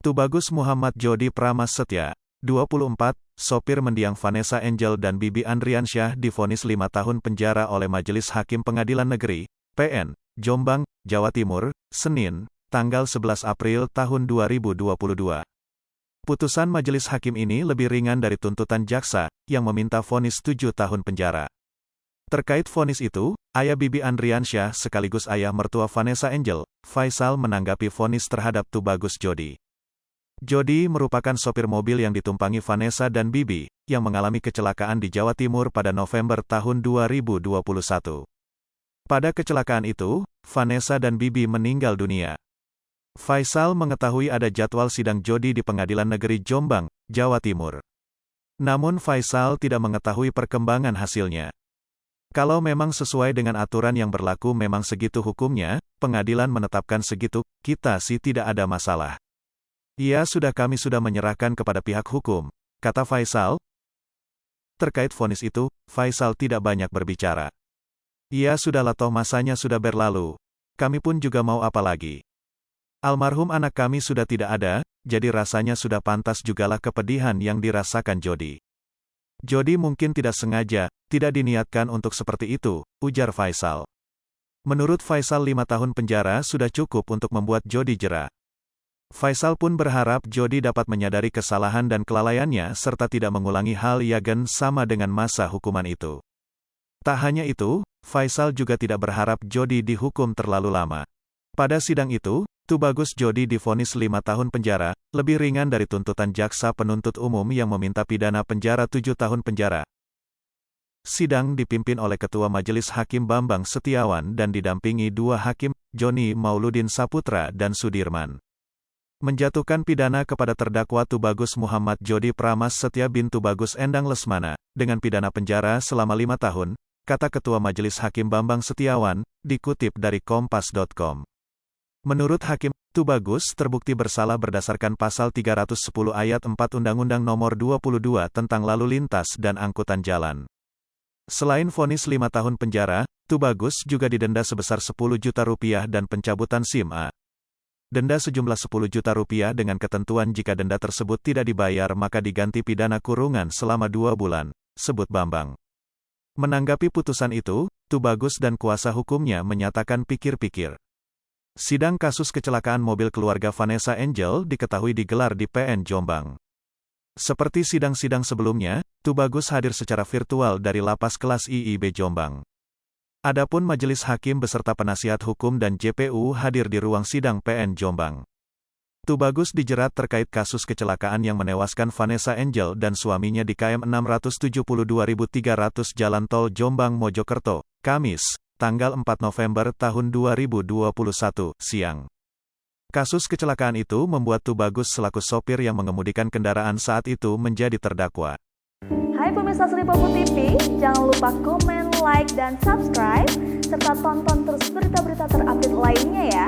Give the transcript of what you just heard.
Tubagus Muhammad Jody Pramassetya, 24, sopir mendiang Vanessa Angel dan Bibi Andriansyah divonis 5 tahun penjara oleh Majelis Hakim Pengadilan Negeri, PN, Jombang, Jawa Timur, Senin, tanggal 11 April tahun 2022. Putusan majelis hakim ini lebih ringan dari tuntutan jaksa, yang meminta vonis 7 tahun penjara. Terkait vonis itu, ayah Bibi Andriansyah sekaligus ayah mertua Vanessa Angel, Faisal menanggapi vonis terhadap Tubagus Jody. Jody merupakan sopir mobil yang ditumpangi Vanessa dan Bibi, yang mengalami kecelakaan di Jawa Timur pada November tahun 2021. Pada kecelakaan itu, Vanessa dan Bibi meninggal dunia. Faisal mengetahui ada jadwal sidang Jody di Pengadilan Negeri Jombang, Jawa Timur. Namun Faisal tidak mengetahui perkembangan hasilnya. Kalau memang sesuai dengan aturan yang berlaku memang segitu hukumnya, pengadilan menetapkan segitu, kita sih tidak ada masalah. Kami sudah menyerahkan kepada pihak hukum, kata Faisal. Terkait vonis itu, Faisal tidak banyak berbicara. Sudahlah toh masanya sudah berlalu. Kami pun juga mau apa lagi. Almarhum anak kami sudah tidak ada, jadi rasanya sudah pantas jugalah kepedihan yang dirasakan Jody. Jody mungkin tidak sengaja, tidak diniatkan untuk seperti itu, ujar Faisal. Menurut Faisal 5 tahun penjara sudah cukup untuk membuat Jody jera. Faisal pun berharap Jody dapat menyadari kesalahan dan kelalaiannya serta tidak mengulangi hal yang sama dengan masa hukuman itu. Tak hanya itu, Faisal juga tidak berharap Jody dihukum terlalu lama. Pada sidang itu, Tubagus Jody divonis 5 tahun penjara, lebih ringan dari tuntutan jaksa penuntut umum yang meminta pidana penjara 7 tahun penjara. Sidang dipimpin oleh Ketua Majelis Hakim Bambang Setiawan dan didampingi 2 hakim, Joni Mauludin Saputra dan Sudirman. Menjatuhkan pidana kepada terdakwa Tubagus Muhammad Jody Pramassetya bin Tubagus Endang Lesmana, dengan pidana penjara selama 5 tahun, kata Ketua Majelis Hakim Bambang Setiawan, dikutip dari Kompas.com. Menurut Hakim, Tubagus terbukti bersalah berdasarkan pasal 310 ayat 4 Undang-Undang Nomor 22 tentang Lalu Lintas dan Angkutan Jalan. Selain vonis 5 tahun penjara, Tubagus juga didenda sebesar 10 juta rupiah dan pencabutan SIM A. Denda sejumlah 10 juta rupiah dengan ketentuan jika denda tersebut tidak dibayar maka diganti pidana kurungan selama 2 bulan, sebut Bambang. Menanggapi putusan itu, Tubagus dan kuasa hukumnya menyatakan pikir-pikir. Sidang kasus kecelakaan mobil keluarga Vanessa Angel diketahui digelar di PN Jombang. Seperti sidang-sidang sebelumnya, Tubagus hadir secara virtual dari lapas kelas IIB Jombang. Adapun majelis hakim beserta penasihat hukum dan JPU hadir di ruang sidang PN Jombang. Tubagus dijerat terkait kasus kecelakaan yang menewaskan Vanessa Angel dan suaminya di KM 672.300 Jalan Tol Jombang Mojokerto, Kamis, tanggal 4 November tahun 2021, siang. Kasus kecelakaan itu membuat Tubagus selaku sopir yang mengemudikan kendaraan saat itu menjadi terdakwa. Hai pemirsa Sri Popo TV, jangan lupa komen, like, dan subscribe, serta tonton terus berita-berita terupdate lainnya ya.